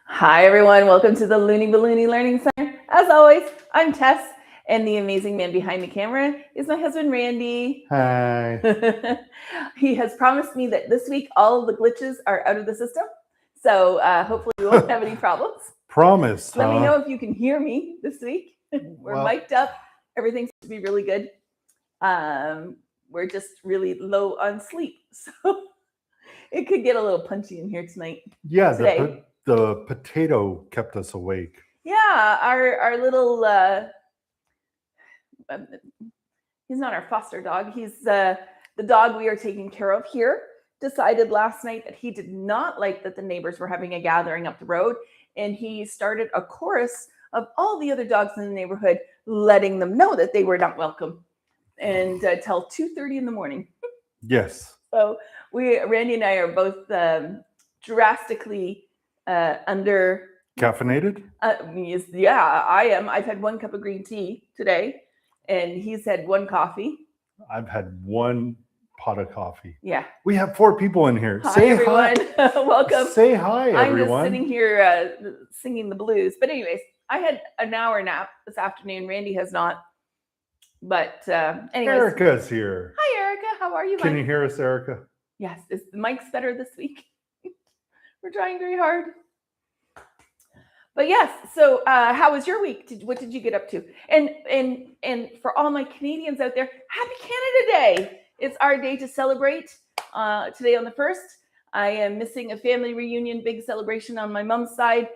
Hi, everyone. Welcome to the Looney Ballooney Learning Center. As always, I'm Tess, and the amazing man behind the camera is my husband, Randy. Hi. He has promised me that this week all of the glitches are out of the system. So hopefully we won't have any problems. Promised, Let me huh? know if you can hear me this week. We're Well- mic'd up. Everything's to be really good. We're just really low on sleep. So it could get a little punchy in here tonight. Yeah, Today. the potato kept us awake. Yeah, our little he's not our foster dog. He's the dog we are taking care of here. Decided last night that he did not like that the neighbors were having a gathering up the road, and he started a chorus of all the other dogs in the neighborhood, letting them know that they were not welcome, and till 2:30 in the morning. Yes. So Randy and I are both drastically under Caffeinated? Yeah, I am. I've had 1 cup of green tea today, and he's had 1 coffee. I've had 1 pot of coffee. Yeah. We have 4 people in here. Hi, Say everyone. hi. Welcome. Say hi, I'm everyone. just sitting here singing the blues. But anyways, I had an hour nap this afternoon. Randy has not. But anyways. Erica's here. Hi, Erica. How are you? Can you hear us, Erica? Yes. Is the mic's better this week? We're trying very hard. But yes, so how was your week? What did you get up to? And for all my Canadians out there, Happy Canada Day! It's our day to celebrate. Today on the 1st, I am missing a family reunion, big celebration on my mom's side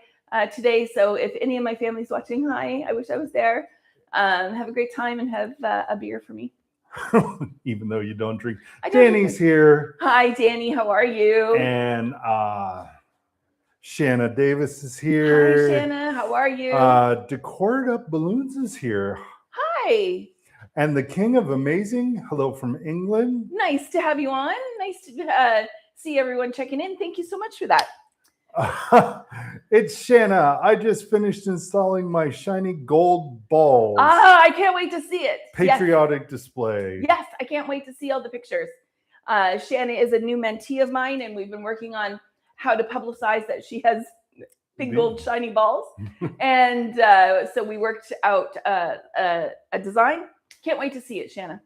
today. So if any of my family's watching, hi, I wish I was there. Have a great time and have a beer for me. Even though you don't drink. Don't Danny's here. Hi, Danny. How are you? And Shanna Davis is here. Hi, Shanna. How are you? Decor Up Balloons is here. Hi. And the King of Amazing, hello from England. Nice to have you on. Nice to see everyone checking in. Thank you so much for that. It's Shanna. I just finished installing my shiny gold balls. I can't wait to see it. Patriotic display. Yes, I can't wait to see all the pictures. Shanna is a new mentee of mine, and we've been working on how to publicize that she has big gold shiny balls. And so we worked out a design. Can't wait to see it, Shanna.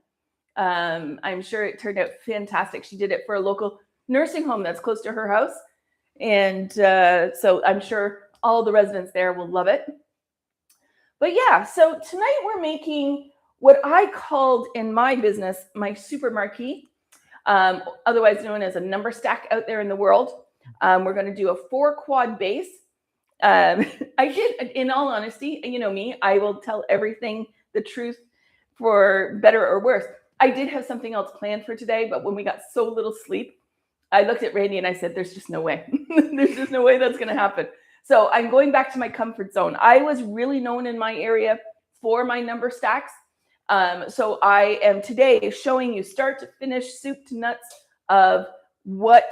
I'm sure it turned out fantastic. She did it for a local nursing home that's close to her house. And so I'm sure all the residents there will love it. But yeah, so tonight we're making what I called in my business my super marquee, otherwise known as a number stack out there in the world. We're going to do a 4 quad base. I did, in all honesty, you know me, I will tell everything the truth for better or worse. I did have something else planned for today, but when we got so little sleep, I looked at Randy and I said, there's just no way. There's just no way that's going to happen. So I'm going back to my comfort zone. I was really known in my area for my number stacks. So I am today showing you start to finish, soup to nuts of what...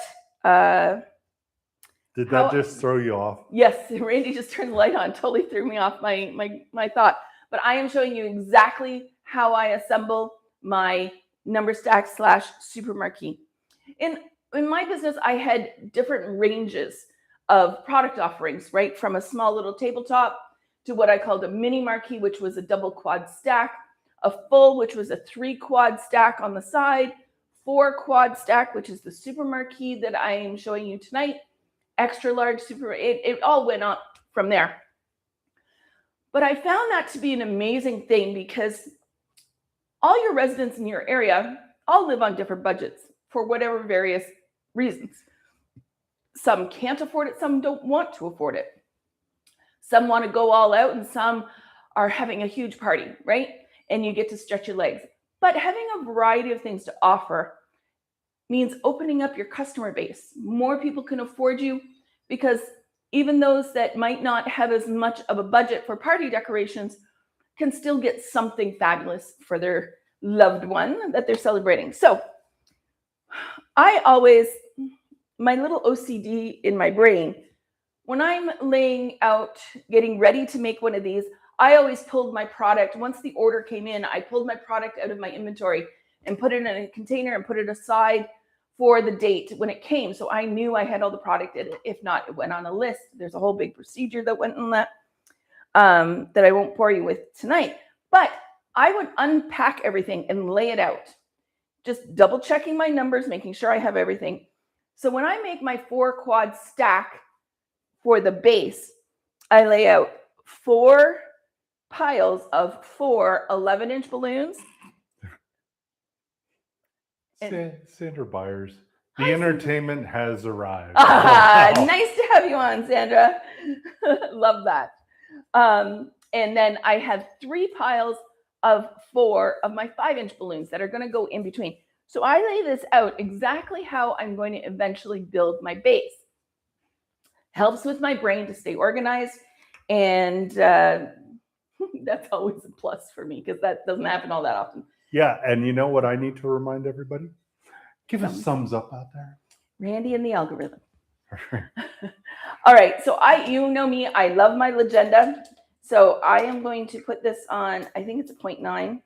Did that just throw you off? Yes, Randy just turned the light on, totally threw me off my thought. But I am showing you exactly how I assemble my number stack / super marquee. In my business, I had different ranges of product offerings, right? From a small little tabletop to what I called a mini marquee, which was a double quad stack, a full, which was a 3 quad stack on the side, 4 quad stack, which is the super marquee that I am showing you tonight, extra large, super, it all went up from there. But I found that to be an amazing thing because all your residents in your area all live on different budgets for whatever various reasons. Some can't afford it, some don't want to afford it. Some want to go all out and some are having a huge party, right? And you get to stretch your legs. But having a variety of things to offer means opening up your customer base. More people can afford you because even those that might not have as much of a budget for party decorations can still get something fabulous for their loved one that they're celebrating. So I always, my little OCD in my brain, when I'm laying out, getting ready to make one of these, I always pulled my product. Once the order came in, I pulled my product out of my inventory and put it in a container and put it aside for the date when it came. So I knew I had all the product in it. If not, it went on a list. There's a whole big procedure that went in that that I won't bore you with tonight. But I would unpack everything and lay it out. Just double checking my numbers, making sure I have everything. So when I make my 4 quad stack for the base, I lay out 4 piles of 4 11-inch balloons. Sandra Byers, the entertainment has arrived. Nice to have you on, Sandra. Love that. And then I have 3 piles of 4 of my 5-inch balloons that are going to go in between. So I lay this out exactly how I'm going to eventually build my base. Helps with my brain to stay organized. And that's always a plus for me because that doesn't happen all that often. Yeah, and you know what I need to remind everybody? Give us thumbs up out there. Randy and the algorithm. All right, so you know me, I love my legenda. So I am going to put this on, I think it's a 0.9.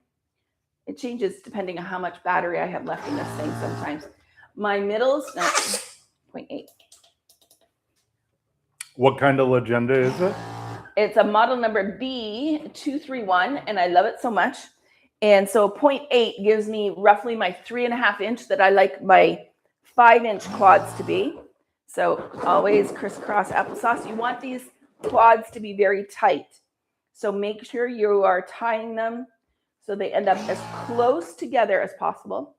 It changes depending on how much battery I have left in this thing sometimes. My middle's 0.8. What kind of legenda is it? It's a model number B231, and I love it so much. And so 0.8 gives me roughly my 3.5 inch that I like my 5-inch quads to be. So always crisscross applesauce. You want these quads to be very tight. So make sure you are tying them so they end up as close together as possible.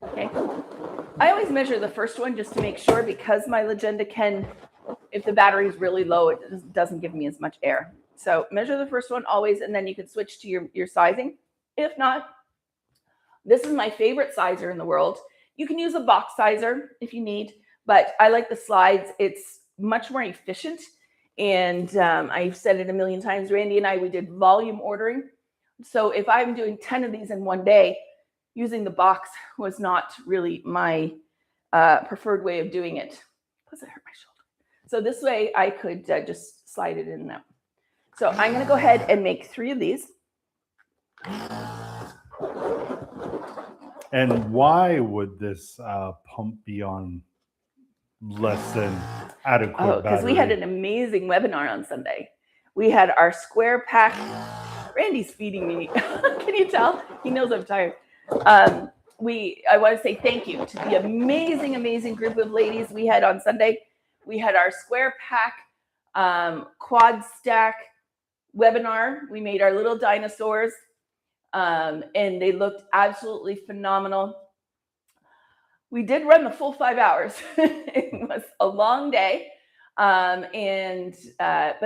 Okay. I always measure the first one just to make sure, because my legenda can, if the battery is really low, it doesn't give me as much air. So measure the first one always, and then you can switch to your sizing. If not, this is my favorite sizer in the world. You can use a box sizer if you need, but I like the slides. It's much more efficient. And I've said it a million times, Randy and I, we did volume ordering. So if I'm doing 10 of these in one day, using the box was not really my preferred way of doing it. Plus it hurt my shoulder. So this way I could just slide it in and out. So I'm going to go ahead and make 3 of these. And why would this pump be on less than adequate battery? Because we had an amazing webinar on Sunday. We had our square pack. Randy's feeding me. Can you tell? He knows I'm tired. I want to say thank you to the amazing group of ladies we had on Sunday. We had our square pack quad stack webinar. We made our little dinosaurs, and they looked absolutely phenomenal. We did run the full 5 hours. It was a long day, but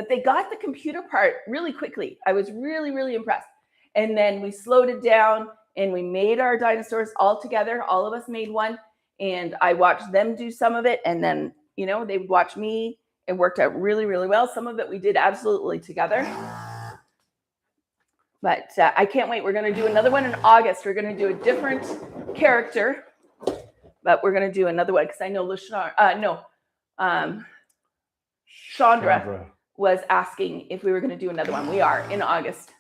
they got the computer part really quickly. I was really impressed. And then we slowed it down, and we made our dinosaurs all together. All of us made one, and I watched them do some of it, and then they would watch me. It worked out really well. Some of it we did absolutely together. But I can't wait. We're going to do another one in August. We're going to do a different character, but we're going to do another one because I know Chandra was asking if we were going to do another one. We are in August.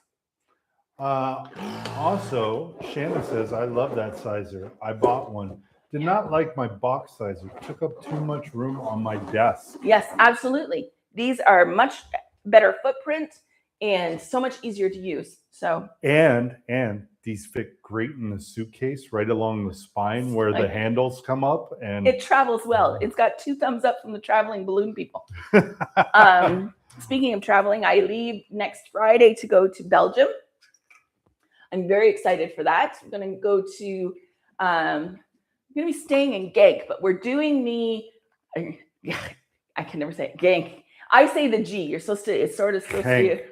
Also, Shanna says, I love that sizer. I bought one. Did not like my box sizer. Took up too much room on my desk. Yes, absolutely. These are much better footprint and so much easier to use. So and these fit great in the suitcase right along the spine where the handles come up, and it travels well. It's got 2 thumbs up from the traveling balloon people. Speaking of traveling, I leave next Friday to go to Belgium. I'm very excited for that. I'm going to go to I'm going to be staying in Genk, but we're doing I can never say it. Genk. I say the G. You're supposed to, it's sort of supposed to,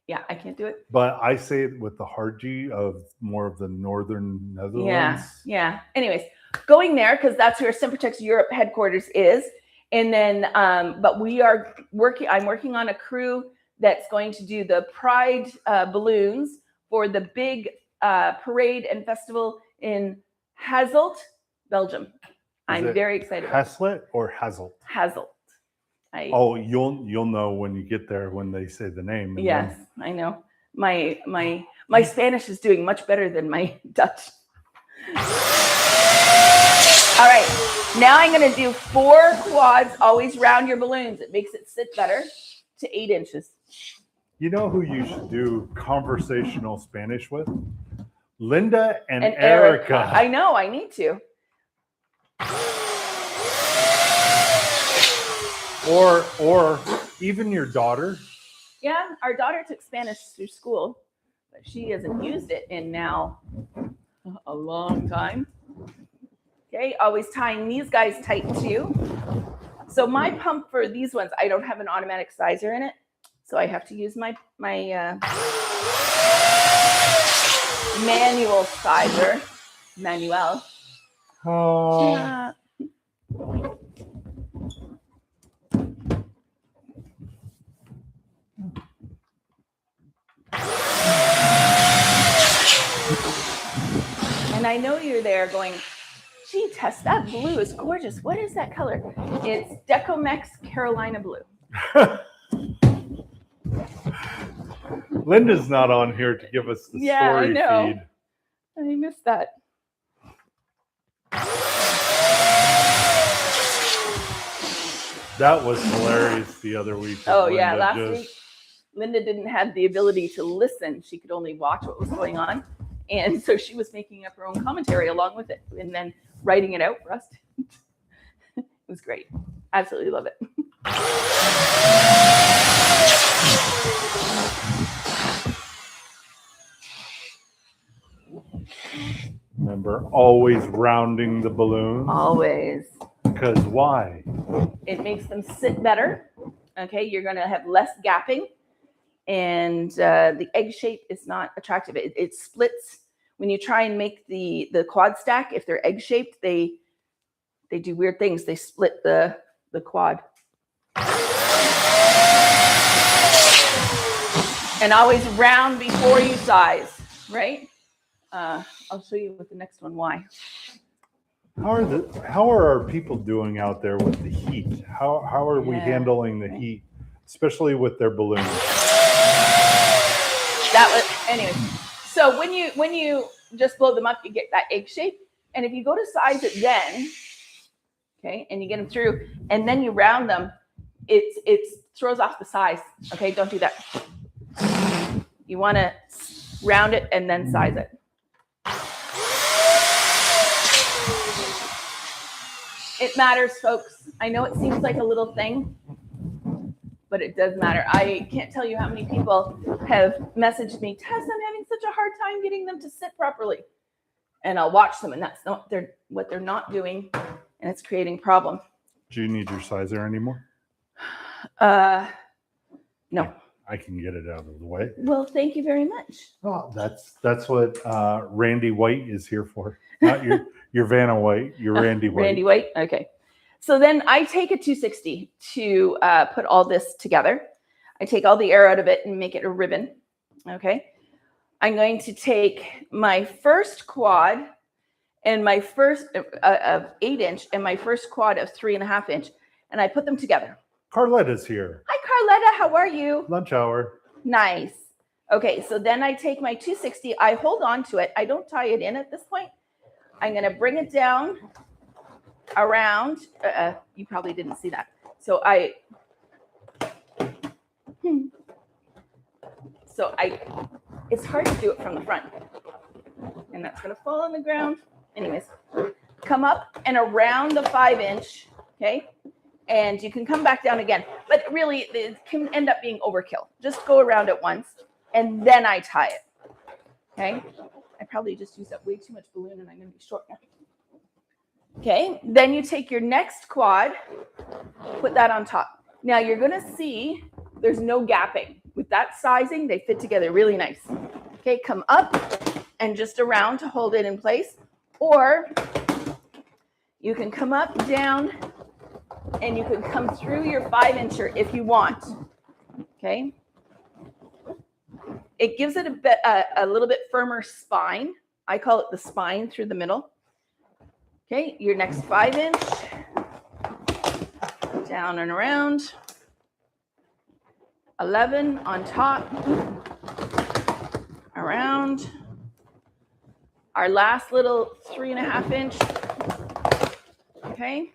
yeah, I can't do it. But I say it with the hard G of more of the northern Netherlands. Yeah. Anyways, going there because that's where Sempertex Europe headquarters is. And then, but I'm working on a crew that's going to do the Pride balloons for the big parade and festival in Hasselt, Belgium. I'm very excited. Hasselt or Hasselt? Hasselt. You'll know when you get there when they say the name. Yes, I know. My Spanish is doing much better than my Dutch. All right, now I'm going to do 4 quads. Always round your balloons. It makes it sit better to 8 inches. You know who you should do conversational Spanish with? Linda and Erica. I know, I need to. Or even your daughter. Yeah, our daughter took Spanish through school, but she hasn't used it in now a long time. Okay, always tying these guys tight too. So my pump for these ones, I don't have an automatic sizer in it, so I have to use my manual sizer. Manuel. Oh. And I know you're there going, gee, Tess, that blue is gorgeous. What is that color? It's Decor Carolina blue. Linda's not on here to give us the story feed. I missed that. That was hilarious the other week. Oh, yeah. Last week, Linda didn't have the ability to listen. She could only watch what was going on. And so she was making up her own commentary along with it and then writing it out for us. It was great. Absolutely love it. Remember, always rounding the balloons. Always. Because why? It makes them sit better. Okay, you're going to have less gapping. And the egg shape is not attractive. It splits. When you try and make the quad stack, if they're egg shaped, they do weird things. They split the quad. And always round before you size, right? I'll show you with the next one why. How are our people doing out there with the heat? How are we handling the heat, especially with their balloons? Anyway. So when you just blow them up, you get that egg shape. And if you go to size it then, okay, and you get them through, and then you round them, it throws off the size. Okay, don't do that. You want to round it and then size it. It matters, folks. I know it seems like a little thing, but it does matter. I can't tell you how many people have messaged me, Tess, I'm having such a hard time getting them to sit properly. And I'll watch them, and that's not what they're not doing, and it's creating problem. Do you need your sizer anymore? No. I can get it out of the way. Well, thank you very much. Oh, that's what Randy White is here for. Not your Vanna White, your Randy White. Randy White, okay. So then I take a 260 to put all this together. I take all the air out of it and make it a ribbon, okay? I'm going to take my first quad and my first of 8 inch and my first quad of 3.5 inch, and I put them together. Carletta's here. Hi, Carletta. How are you? Lunch hour. Nice. Okay, so then I take my 260. I hold on to it. I don't tie it in at this point. I'm going to bring it down around. You probably didn't see that. So it's hard to do it from the front. And that's going to fall on the ground. Anyways, come up and around the 5 inch, okay? And you can come back down again. But really, it can end up being overkill. Just go around it once, and then I tie it, okay? I probably just used up way too much balloon, and I'm going to be short now. Okay, then you take your next quad, put that on top. Now, you're going to see there's no gapping. With that sizing, they fit together really nice. Okay, come up and just around to hold it in place. Or you can come up, down, and you can come through your 5 incher if you want. Okay. It gives it a little bit firmer spine. I call it the spine through the middle. Okay, your next 5 inch, down and around. 11 on top, around. our last little 3.5 inch. Okay.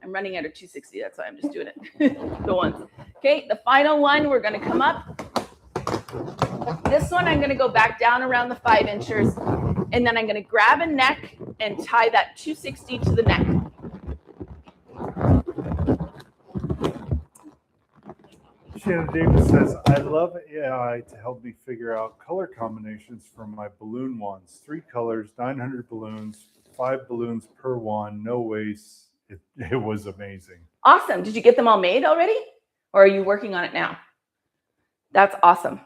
I'm running out of 260. That's why I'm just doing it. The ones. Okay. The final one, we're going to come up. This one, I'm going to go back down around the 5 inches, and then I'm going to grab a neck and tie that 260 to the neck. Shannon Davis says, I love AI to help me figure out color combinations for my balloon wands. 3 colors, 900 balloons, 5 balloons per wand, no waste. It was amazing. Awesome. Did you get them all made already? Or are you working on it now? That's awesome.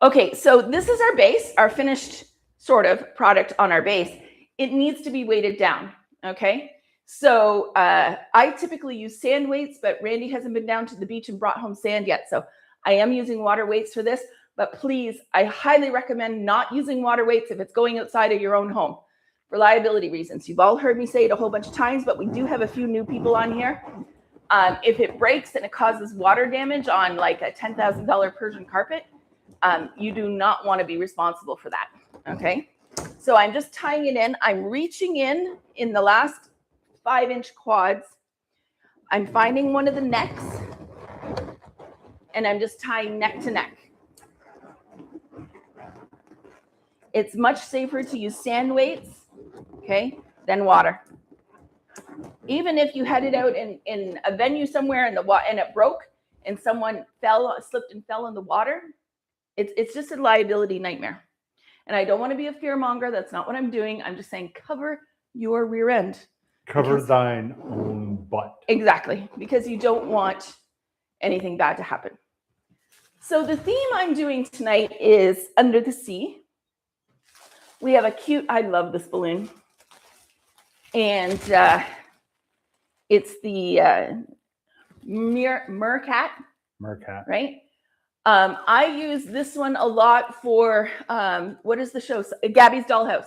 Okay, so this is our base, our finished sort of product on our base. It needs to be weighted down, okay? So I typically use sand weights, but Randy hasn't been down to the beach and brought home sand yet. So I am using water weights for this, but please, I highly recommend not using water weights if it's going outside of your own home for liability reasons. You've all heard me say it a whole bunch of times, but we do have a few new people on here. If it breaks and it causes water damage on like a $10,000 Persian carpet, you do not want to be responsible for that, okay? So I'm just tying it in. I'm reaching in the last 5 inch quads. I'm finding one of the necks, and I'm just tying neck to neck. It's much safer to use sand weights, okay, than water. Even if you had it out in a venue somewhere and it broke and someone slipped and fell in the water, it's just a liability nightmare. And I don't want to be a fearmonger. That's not what I'm doing. I'm just saying cover your rear end. Cover thine own butt. Exactly, because you don't want anything bad to happen. So the theme I'm doing tonight is under the sea. We have a cute, I love this balloon. And it's the mercat. Mercat. Right? I use this one a lot for, what is the show? Gabby's Dollhouse.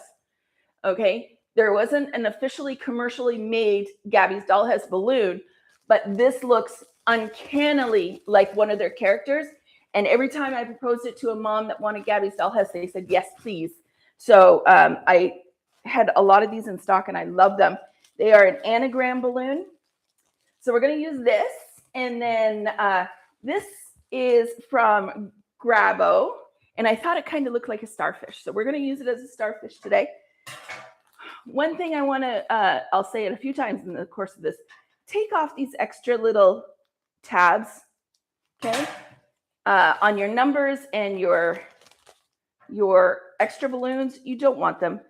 Okay. There wasn't an officially commercially made Gabby's Dollhouse balloon, but this looks uncannily like one of their characters. And every time I proposed it to a mom that wanted Gabby's Dollhouse, they said, yes, please. So I had a lot of these in stock and I love them. They are an anagram balloon. So we're going to use this. And then this is from Grabo. And I thought it kind of looked like a starfish. So we're going to use it as a starfish today. One thing I want to, I'll say it a few times in the course of this, take off these extra little tabs, okay, on your numbers and your extra balloons. You don't want them.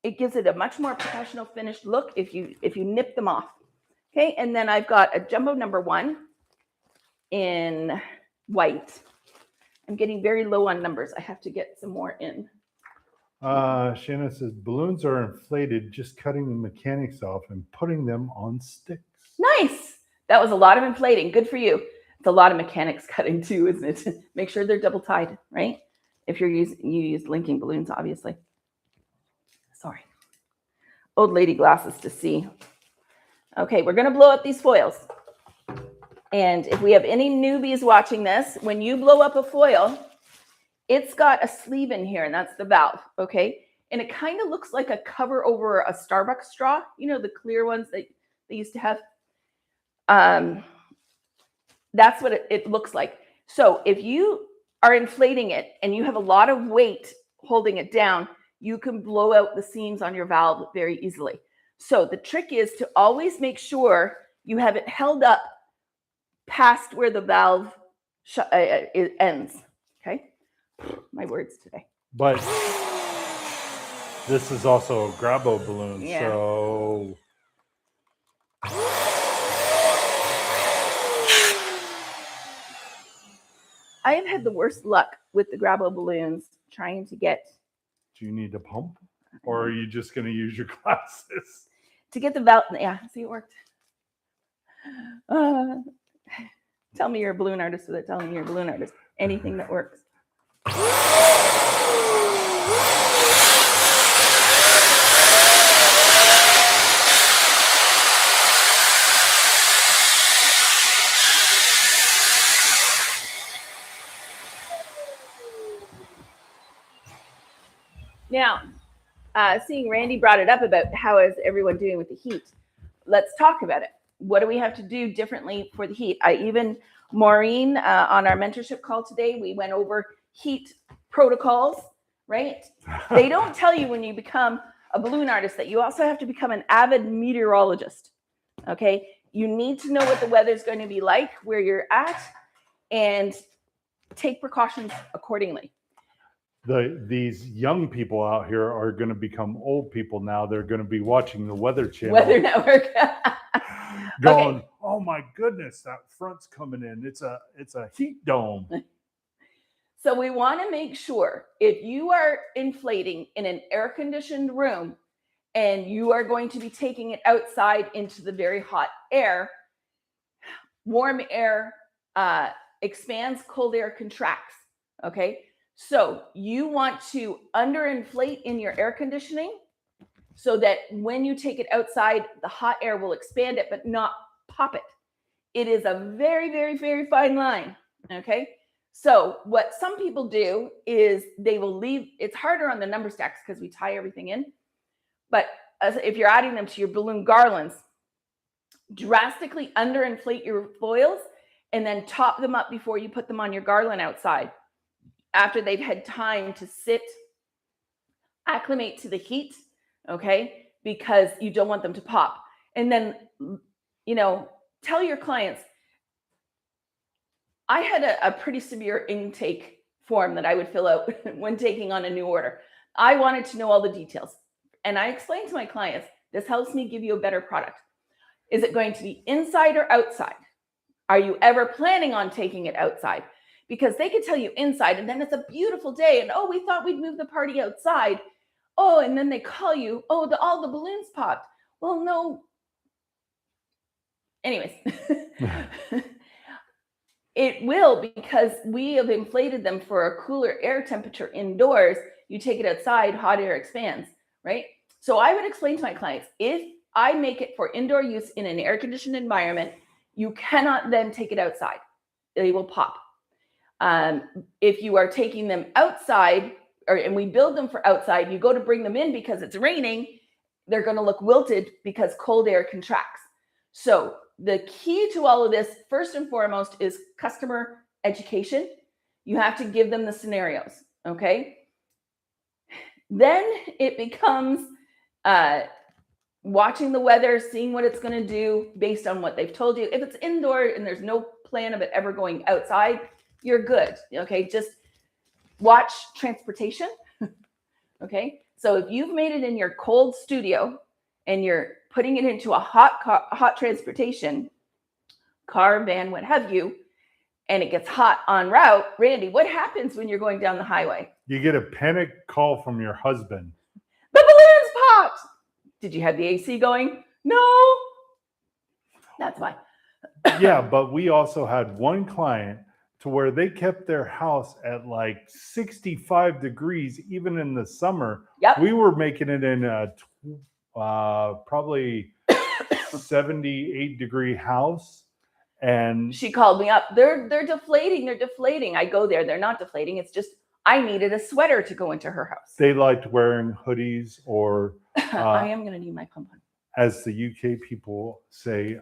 It gives it a much more professional finished look if you nip them off. Okay, and then I've got a jumbo number 1 in white. I'm getting very low on numbers. I have to get some more in. Shannon says, balloons are inflated, just cutting the mechanics off and putting them on sticks. Nice. That was a lot of inflating. Good for you. It's a lot of mechanics cutting too, isn't it? Make sure they're double tied, right? If you use linking balloons, obviously. Sorry. Old lady glasses to see. Okay, we're going to blow up these foils. And if we have any newbies watching this, when you blow up a foil, it's got a sleeve in here, and that's the valve, okay? And it kind of looks like a cover over a Starbucks straw. You know, the clear ones that they used to have? That's what it looks like. So if you are inflating it and you have a lot of weight holding it down, you can blow out the seams on your valve very easily. So the trick is to always make sure you have it held up past where the valve ends, okay? My words today. But this is also a Grabo balloon, Yeah. so I have had the worst luck with the Grabo balloons trying to get. do you need a pump? Or are you just going to use your glasses? To get the valve, yeah, see, it worked. Tell me you're a balloon artist without telling me you're a balloon artist. Anything that works. Now, seeing Randy brought it up about how is everyone doing with the heat. Let's talk about it. What do we have to do differently for the heat? Maureen, on our mentorship call today, we went over heat protocols, right? They don't tell you when you become a balloon artist that you also have to become an avid meteorologist, okay? You need to know what the weather's going to be like, where you're at, and take precautions accordingly. These young people out here are going to become old people now. They're going to be watching the Weather Channel. Weather Network. Going, okay. Oh my goodness, that front's coming in. It's a heat dome. So we want to make sure if you are inflating in an air-conditioned room and you are going to be taking it outside into the very hot air, warm air expands, cold air contracts, okay? So you want to underinflate in your air conditioning so that when you take it outside, the hot air will expand it, but not pop it. It is a very, very, very fine line, okay? So what some people do is they will leave, it's harder on the number stacks because we tie everything in, but if you're adding them to your balloon garlands, drastically underinflate your foils and then top them up before you put them on your garland outside after they've had time to sit, acclimate to the heat, okay? Because you don't want them to pop. And then, tell your clients, I had a pretty severe intake form that I would fill out when taking on a new order. I wanted to know all the details. And I explained to my clients, this helps me give you a better product. Is it going to be inside or outside? Are you ever planning on taking it outside? Because they could tell you inside and then it's a beautiful day and, oh, we thought we'd move the party outside. Oh, and then they call you, oh, all the balloons popped. Well, no. Anyways. It will, because we have inflated them for a cooler air temperature indoors. You take it outside, hot air expands, right? So I would explain to my clients, if I make it for indoor use in an air-conditioned environment, you cannot then take it outside. They will pop. If you are taking them outside, and we build them for outside, you go to bring them in because it's raining, they're going to look wilted because cold air contracts. So the key to all of this, first and foremost, is customer education. You have to give them the scenarios, okay? Then it becomes watching the weather, seeing what it's going to do based on what they've told you. If it's indoor and there's no plan of it ever going outside, you're good, okay? Just watch transportation, okay? So if you've made it in your cold studio and you're putting it into a hot transportation, car, van, what have you, and it gets hot en route, Randy, what happens when you're going down the highway? You get a panic call from your husband. The balloons popped. Did you have the AC going? No. That's why. Yeah, but we also had one client to where they kept their house at like 65 degrees, even in the summer. Yep. We were making it in a probably 78 degree house. And she called me up. They're deflating. They're deflating. I go there. They're not deflating. It's just I needed a sweater to go into her house. They liked wearing hoodies or I am going to need my pom-pom. As the UK people say,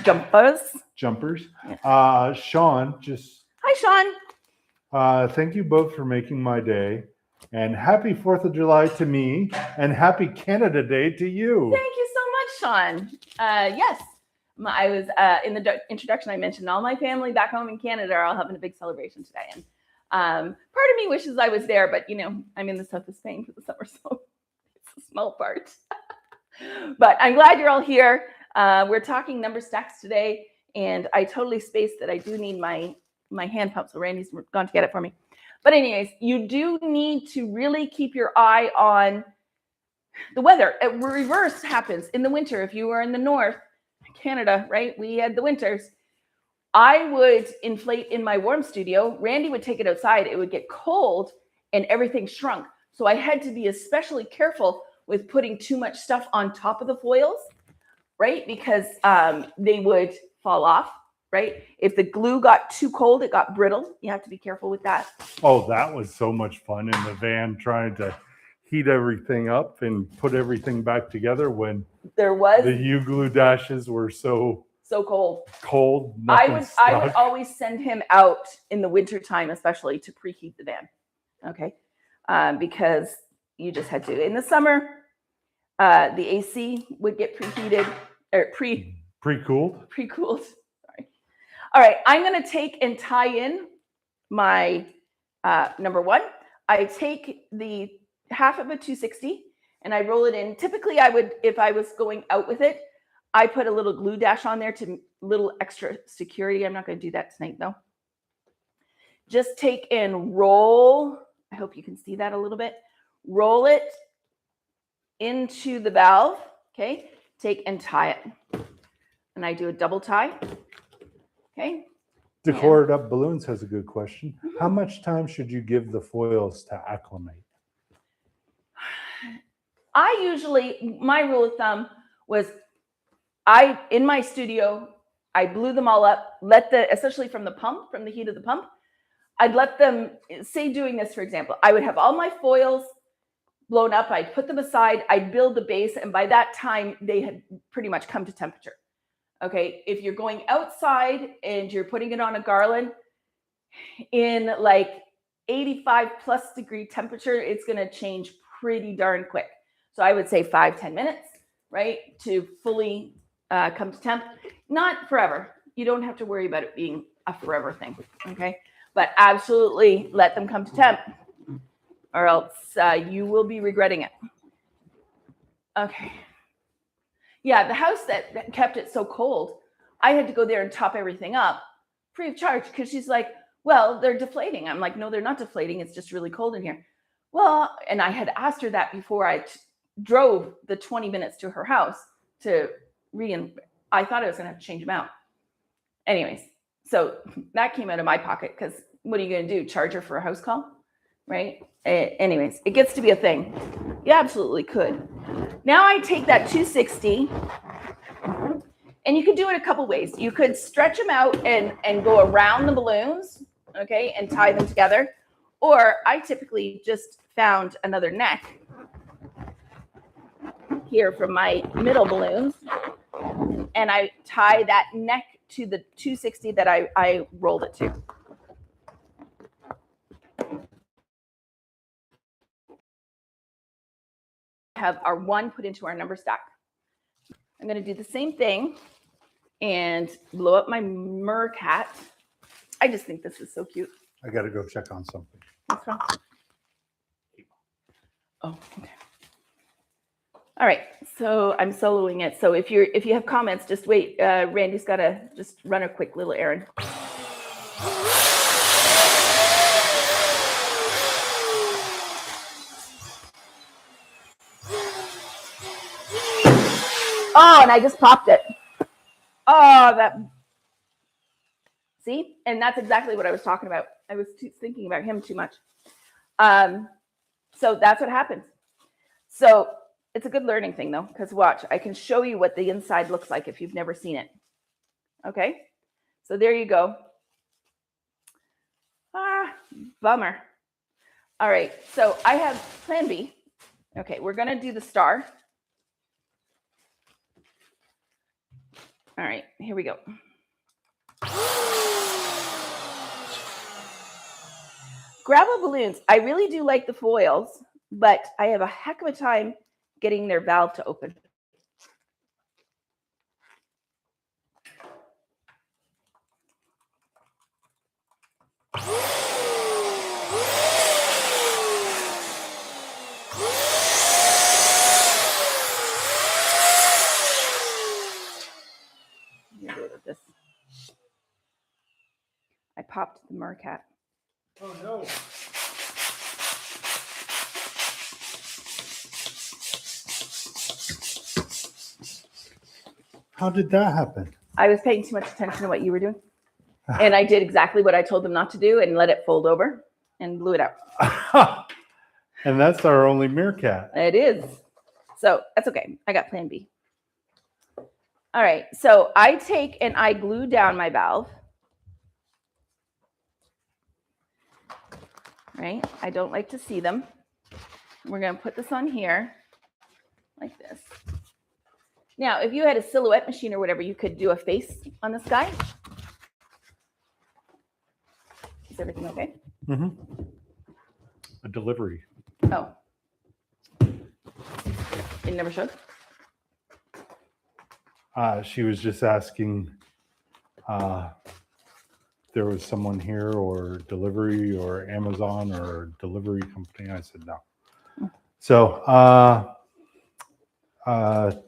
jumpers. Yes. Sean, just hi, Sean. Thank you both for making my day, and happy 4th of July to me, and happy Canada Day to you. Thank you so much, Sean. Yes, I was in the introduction. I mentioned all my family back home in Canada are all having a big celebration today, and part of me wishes I was there, but I'm in the south of Spain for the summer, so it's a small part. But I'm glad you're all here. We're talking number stacks today, and I totally spaced that I do need my hand pump, so Randy's gone to get it for me. But anyways, you do need to really keep your eye on the weather. Reverse happens in the winter. If you were in the north, Canada, right? We had the winters. I would inflate in my warm studio. Randy would take it outside. It would get cold, and everything shrunk. So I had to be especially careful with putting too much stuff on top of the foils, right? Because they would fall off, right? If the glue got too cold, it got brittle. You have to be careful with that. Oh, that was so much fun in the van trying to heat everything up and put everything back together when There was the U-glue dashes were so cold. nothing I would stuck. always send him out in the winter time, especially to preheat the van. Okay, because you just had to. In the summer, the AC would get preheated or Pre-cooled. pre-cooled. Sorry. All right, I'm going to take and tie in my number one. I take the half of a 260 and I roll it in. Typically, I would, if I was going out with it, I put a little glue dash on there to little extra security. I'm not going to do that tonight though. Just take and roll. I hope you can see that a little bit. Roll it into the valve. Okay. Take and tie it. And I do a double tie. Okay. Decored Up Balloons has a good question. How much time should you give the foils to acclimate? I usually, my rule of thumb was in my studio, I blew them all up, especially from the pump, from the heat of the pump, I'd let them, say doing this, for example, I would have all my foils blown up, I'd put them aside, I'd build the base, and by that time, they had pretty much come to temperature. Okay, if you're going outside and you're putting it on a garland in like 85 plus degree temperature, it's going to change pretty darn quick. So I would say 5-10 minutes, right, to fully come to temp. Not forever. You don't have to worry about it being a forever thing, okay? But absolutely let them come to temp, or else you will be regretting it. Okay. Yeah, the house that kept it so cold, I had to go there and top everything up free of charge because she's like, well, they're deflating. I'm like, no, they're not deflating. It's just really cold in here. Well, and I had asked her that before I drove the 20 minutes to her house to I thought I was going to have to change them out. Anyways, so that came out of my pocket because what are you going to do? Charge her for a house call? Right? Anyways, it gets to be a thing. You absolutely could. Now I take that 260 and you could do it a couple ways. You could stretch them out and go around the balloons, okay, and tie them together. Or I typically just found another neck here from my middle balloons, and I tie that neck to the 260 that I rolled it to. Have our one put into our number stack. I'm going to do the same thing and blow up my mercat. I just think this is so cute. I got to go check on something. What's wrong? Oh, okay. All right, so I'm soloing it. So if you have comments, just wait. Randy's got to just run a quick little errand. Oh, and I just popped it. Oh, that. See? And that's exactly what I was talking about. I was thinking about him too much. So that's what happens. So it's a good learning thing, though, because watch. I can show you what the inside looks like if you've never seen it. Okay? So there you go. Ah, bummer. All right. So I have plan B. Okay, we're going to do the star. All right, here we go. Gravel balloons. I really do like the foils, but I have a heck of a time getting their valve to open. This. I popped the mercat. Oh no. How did that happen? I was paying too much attention to what you were doing. And I did exactly what I told them not to do and let it fold over and blew it out. And that's our only meerkat. It is. So that's okay. I got plan B. All right. So I take and I glue down my valve. Right? I don't like to see them. We're going to put this on here like this. Now, if you had a silhouette machine or whatever, you could do a face on this guy. Is everything okay? Mm-hmm. A delivery. Oh. It never showed? She was just asking there was someone here or delivery or Amazon or delivery company. I said no. So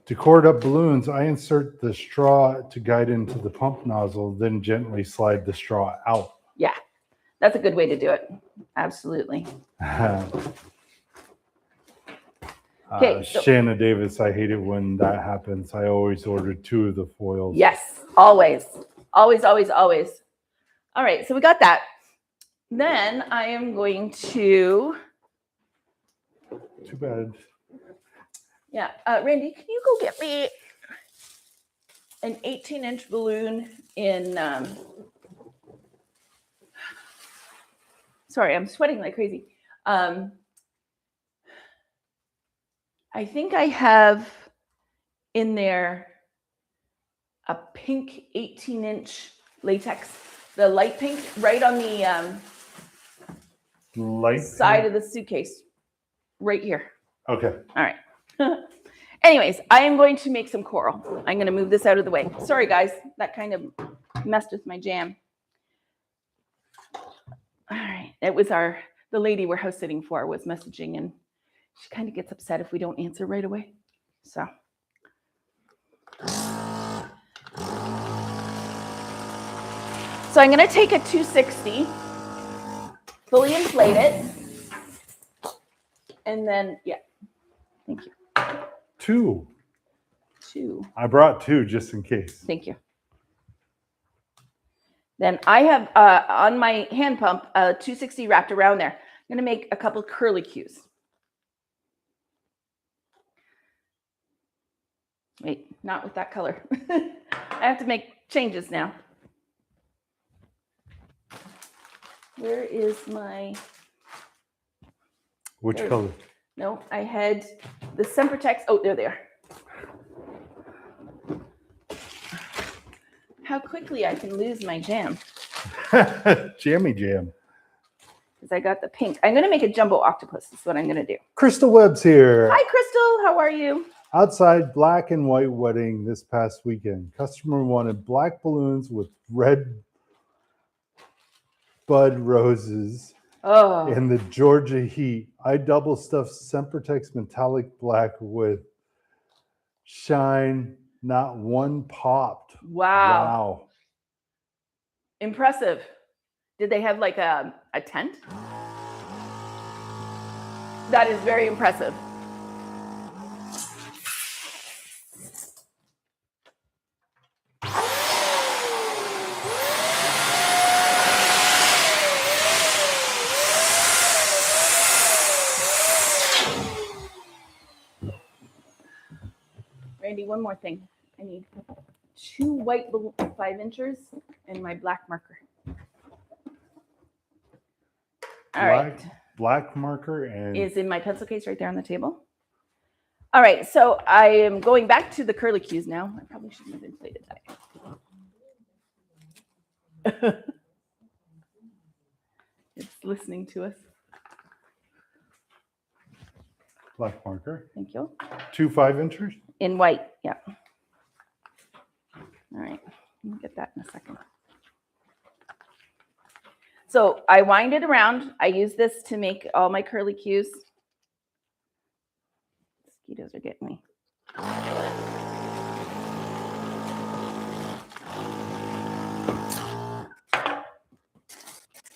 decored up balloons, I insert the straw to guide into the pump nozzle, then gently slide the straw out. Yeah, that's a good way to do it. Absolutely. Okay, so, Shanna Davis, I hate it when that happens. I always order 2 of the foils. yes, always. Always, always, always. All right, so we got that. Then I am going to... Too bad. Yeah, Randy, can you go get me an 18-inch balloon in... Sorry, I'm sweating like crazy. I think I have in there a pink 18-inch latex, the light pink, right on the side of the suitcase, right here. Okay. All right. Anyways, I am going to make some coral. I'm going to move this out of the way. Sorry, guys. That kind of messed with my jam. All right. It was the lady we're house sitting for was messaging, and she kind of gets upset if we don't answer right away. So. So I'm going to take a 260, fully inflate it, and then, yeah, thank you. 2. 2. I brought 2 just in case. Thank you. Then I have on my hand pump a 260 wrapped around there. I'm going to make a couple curlicues. Wait, not with that color. I have to make changes now. Where is my... Which color? No, I had the Sempertex. Oh, there they are. How quickly I can lose my jam. Jammy jam. Because I got the pink. I'm going to make a jumbo octopus. That's what I'm going to do. Crystal Webb's here. Hi, Crystal. How are you? Outside black and white wedding this past weekend. Customer wanted black balloons with red bud roses in the Georgia heat. I double stuffed Sempertex metallic black with shine. Not one popped. Wow. Impressive. Did they have like a tent? That is very impressive. Randy, one more thing. I need 2 white 5-inchers and my black marker. All right. Black marker and is in my pencil case right there on the table. All right, so I am going back to the curlicues now. I probably shouldn't have inflated that. It's listening to us. black marker. Thank you. 2 5-inchers? In white, yeah. All right, let me get that in a second. So I wind it around. I use this to make all my curlicues. Mosquitoes are getting me.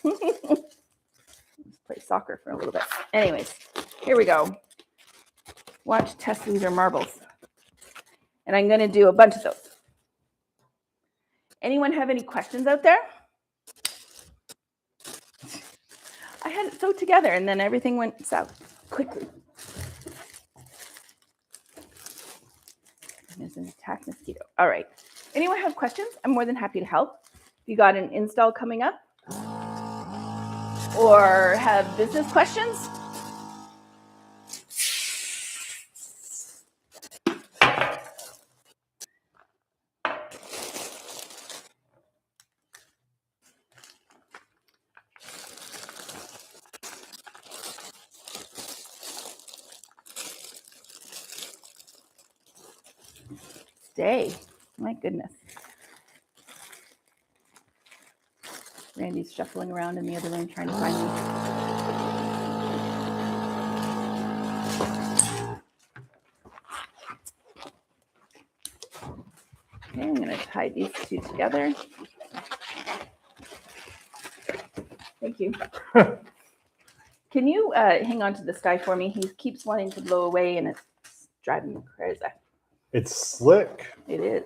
Let's play soccer for a little bit. Anyways, here we go. Watch Tess lose her marbles. And I'm going to do a bunch of those. Anyone have any questions out there? I had it sewed together and then everything went south quickly. There's an attack mosquito. All right. Anyone have questions? I'm more than happy to help. You got an install coming up? Or have business questions? stay. My goodness. Randy's shuffling around in the other room trying to find me. Okay, I'm going to tie these two together. Thank you. Can you hang on to this guy for me? He keeps wanting to blow away and it's driving me crazy. It's slick. It is.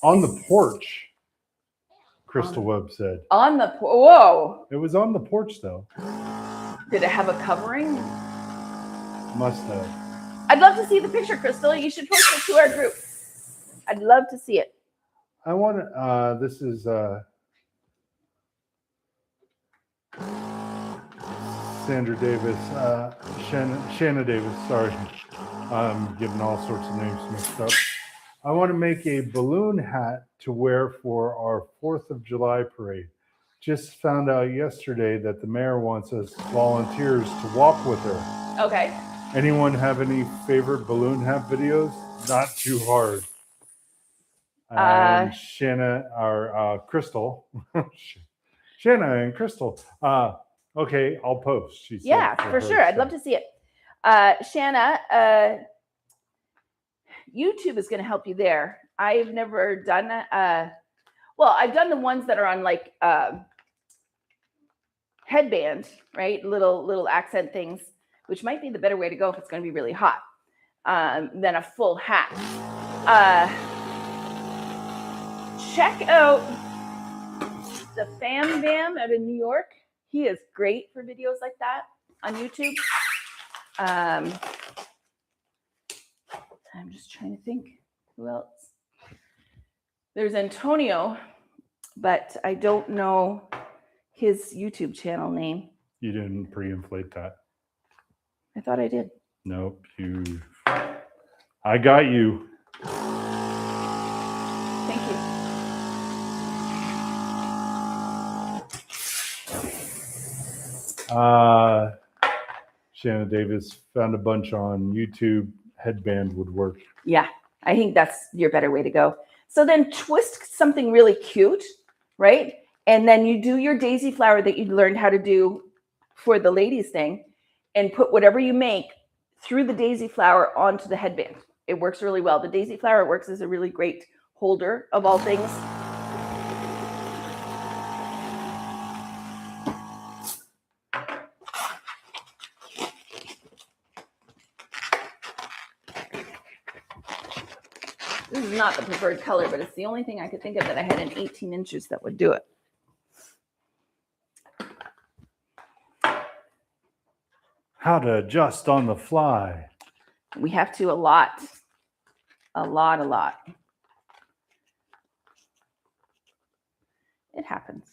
On the porch, Crystal Webb said. On the whoa. It was on the porch, though. Did it have a covering? Must have. I'd love to see the picture, Crystal. You should post it to our group. I'd love to see it. I want to, this is Sandra Davis, Shanna Davis, sorry. I'm getting all sorts of names mixed up. I want to make a balloon hat to wear for our 4th of July parade. Just found out yesterday that the mayor wants us volunteers to walk with her. Okay. Anyone have any favorite balloon hat videos? Not too hard. Shanna or Crystal. Shanna and Crystal. Okay, I'll post. She said Yeah, for sure. I'd love to see it. Shanna, YouTube is going to help you there. I've never done well, I've done the ones that are on like headband, right? Little accent things, which might be the better way to go if it's going to be really hot than a full hat. Check out the Fam Bam out of New York. He is great for videos like that on YouTube. I'm just trying to think who else. There's Antonio, but I don't know his YouTube channel name. You didn't pre-inflate that. I thought I did. Nope. I got you. Thank you. Shanna Davis found a bunch on YouTube. Headband would work. Yeah, I think that's your better way to go. So then twist something really cute, right? And then you do your daisy flower that you learned how to do for the ladies thing and put whatever you make through the daisy flower onto the headband. It works really well. The daisy flower works as a really great holder of all things. This is not the preferred color, but it's the only thing I could think of that I had in 18 inches that would do it. How to adjust on the fly. We have to a lot. It happens.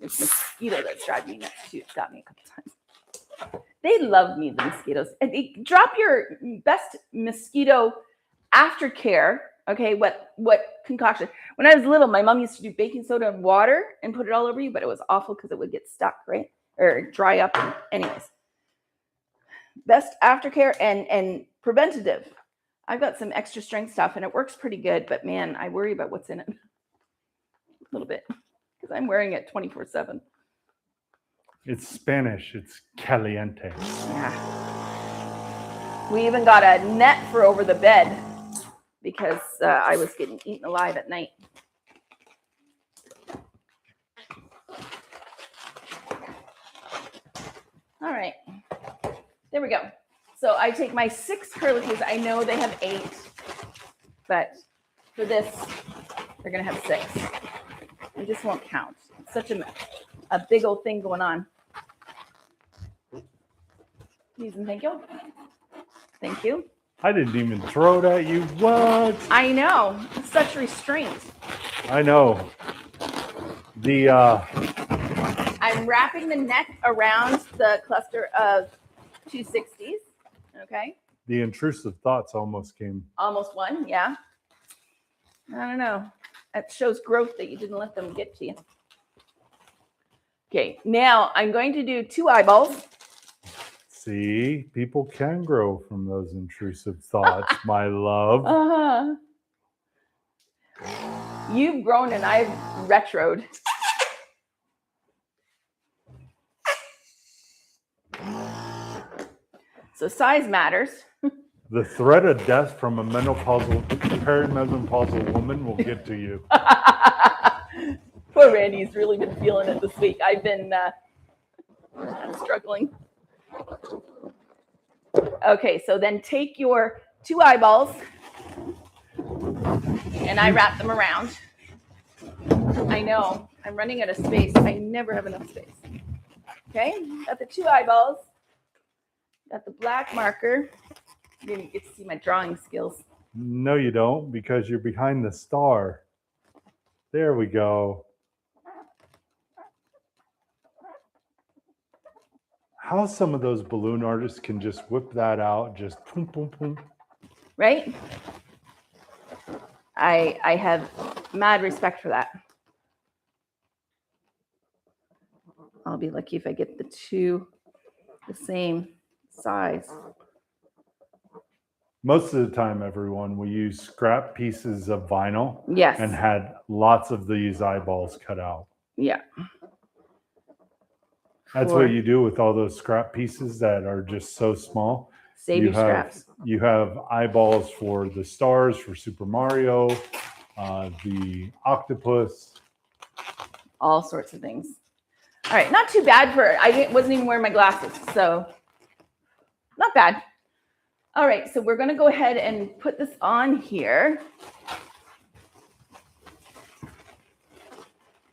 It's a mosquito that's driving me nuts too. It's got me a couple times. They love me, the mosquitoes. And drop your best mosquito aftercare. Okay, what concoction? When I was little, my mom used to do baking soda and water and put it all over you, but it was awful because it would get stuck, right? Or dry up. Anyways, best aftercare and preventative. I've got some extra strength stuff and it works pretty good, but man, I worry about what's in it a little bit because I'm wearing it 24/7. It's Spanish. It's caliente. Yeah. We even got a net for over the bed because I was getting eaten alive at night. All right, there we go. So I take my 6 curlicues. I know they have 8, but for this, they're gonna have 6. It just won't count. It's such a big old thing going on. Please and thank you. Thank you. I didn't even throw it at you. What? I know. Such restraint. I know. I'm wrapping the neck around the cluster of 260s. Okay. The intrusive thoughts almost came. Almost one. Yeah. I don't know. That shows growth that you didn't let them get to you. Okay, now I'm going to do 2 eyeballs. See, people can grow from those intrusive thoughts, my love. Uh-huh. You've grown and I've retroed. So size matters. The threat of death from a perimenopausal woman will get to you. Poor Randy's really been feeling it this week. I've been struggling. Okay, so then take your 2 eyeballs and I wrap them around. I know, I'm running out of space. I never have enough space. Okay, got the 2 eyeballs. Got the black marker. You didn't get to see my drawing skills. No, you don't, because you're behind the star. There we go. How some of those balloon artists can just whip that out, just boom, boom, boom. Right? I have mad respect for that. I'll be lucky if I get the 2 the same size. Most of the time, everyone, we use scrap pieces of vinyl. Yes. And had lots of these eyeballs cut out. Yeah. That's what you do with all those scrap pieces that are just so small. Save your scraps. You have eyeballs for the stars, for Super Mario, the octopus. All sorts of things. All right, not too bad wasn't even wearing my glasses, so not bad. All right, so we're going to go ahead and put this on here.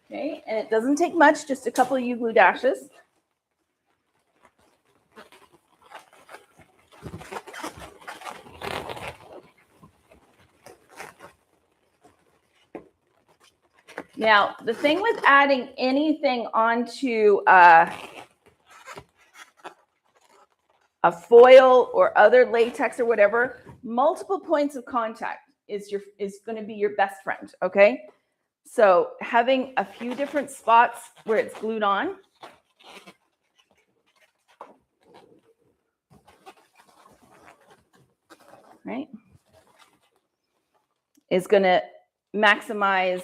Okay, and it doesn't take much, just a couple of U-glue dashes. Now, the thing with adding anything onto a foil or other latex or whatever, multiple points of contact is going to be your best friend, okay? So having a few different spots where it's glued on. Right? Is going to maximize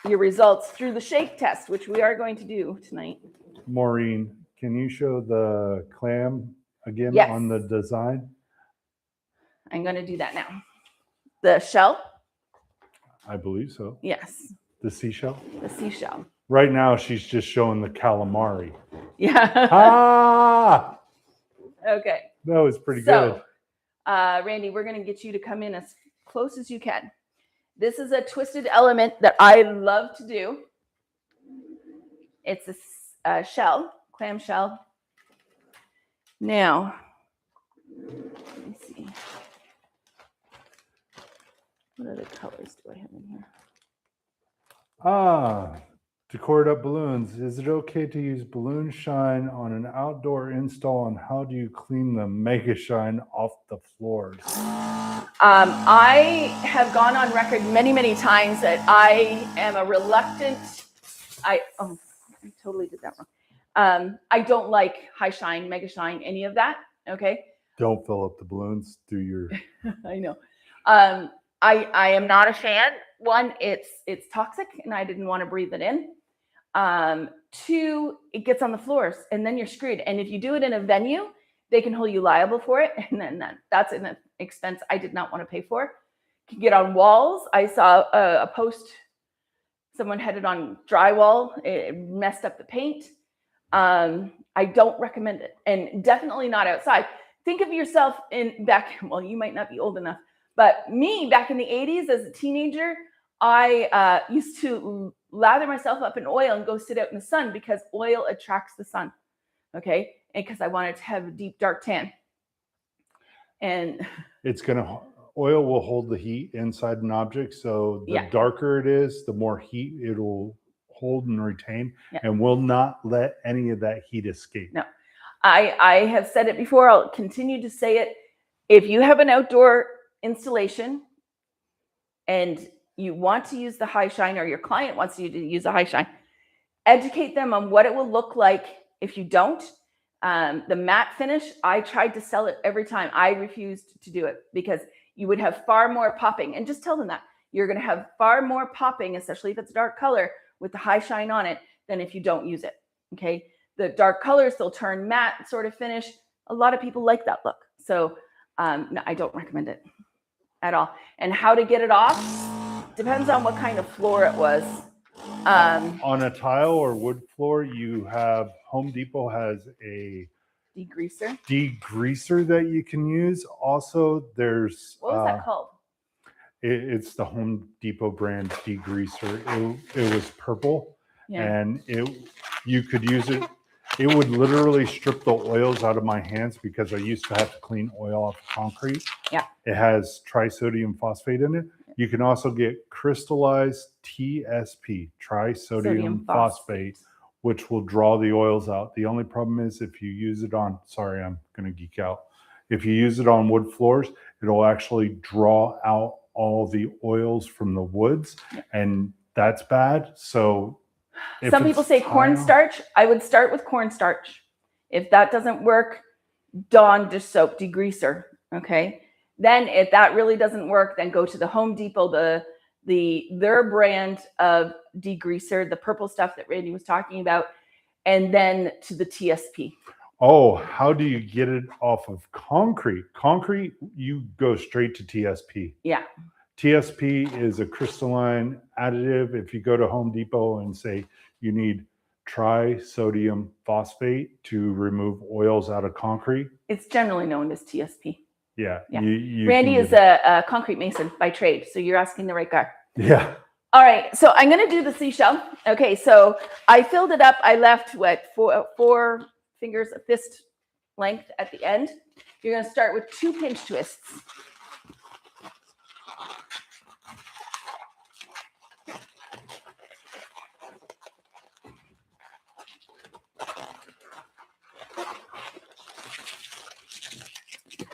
your results through the shake test, which we are going to do tonight. Maureen, can you show the clam again on the design? I'm going to do that now. The shell? I believe so. Yes. The seashell? The seashell. Right now, she's just showing the calamari. Yeah. Ah! Okay. That was pretty good. Randy, we're going to get you to come in as close as you can. This is a twisted element that I love to do. It's a shell, clam shell. Now, let me see. What other colors do I have in here? Decored up balloons. Is it okay to use balloon shine on an outdoor install, and how do you clean the mega shine off the floors? I have gone on record many, many times that I am a reluctant, I totally did that wrong. I don't like high shine, mega shine, any of that. Okay. Don't fill up the balloons. Do your. I know. I am not a fan. One, it's toxic and I didn't want to breathe it in. 2, it gets on the floors and then you're screwed. And if you do it in a venue, they can hold you liable for it. And then that's an expense I did not want to pay for. You can get on walls. I saw a post, someone had it on drywall. It messed up the paint. I don't recommend it, and definitely not outside. Think of yourself well, you might not be old enough, but me back in the 80s as a teenager, I used to lather myself up in oil and go sit out in the sun because oil attracts the sun. Okay. And because I wanted to have a deep, dark tan. And oil will hold the heat inside an object. So the darker it is, the more heat it will hold and retain, and will not let any of that heat escape. No, I have said it before. I'll continue to say it. If you have an outdoor installation and you want to use the high shine, or your client wants you to use a high shine, educate them on what it will look like if you don't. The matte finish, I tried to sell it every time. I refused to do it because you would have far more popping. And just tell them that you're going to have far more popping, especially if it's a dark color with the high shine on it, than if you don't use it. Okay. The dark colors, they'll turn matte sort of finish. A lot of people like that look. So no, I don't recommend it at all. And how to get it off depends on what kind of floor it was. On a tile or wood floor, you have Home Depot has a degreaser that you can use. Also, there's what was that called? It's the Home Depot brand degreaser. It was purple, and you could use it. It would literally strip the oils out of my hands because I used to have to clean oil off concrete. Yeah. It has trisodium phosphate in it. You can also get crystallized TSP, trisodium phosphate, which will draw the oils out. The only problem is if you use it on, sorry, I'm going to geek out. If you use it on wood floors, it'll actually draw out all the oils from the woods, and that's bad. So some people say cornstarch. I would start with cornstarch. If that doesn't work, Dawn dish soap degreaser. Okay. Then if that really doesn't work, then go to the Home Depot, their brand of degreaser, the purple stuff that Randy was talking about, and then to the TSP. Oh, how do you get it off of concrete? Concrete, you go straight to TSP. Yeah. TSP is a crystalline additive. If you go to Home Depot and say you need trisodium phosphate to remove oils out of concrete, it's generally known as TSP. Yeah. Randy is a concrete mason by trade, so you're asking the right guy. Yeah. All right, so I'm going to do the seashell. Okay, so I filled it up. I left four fingers, a fist length at the end. You're going to start with 2 pinch twists.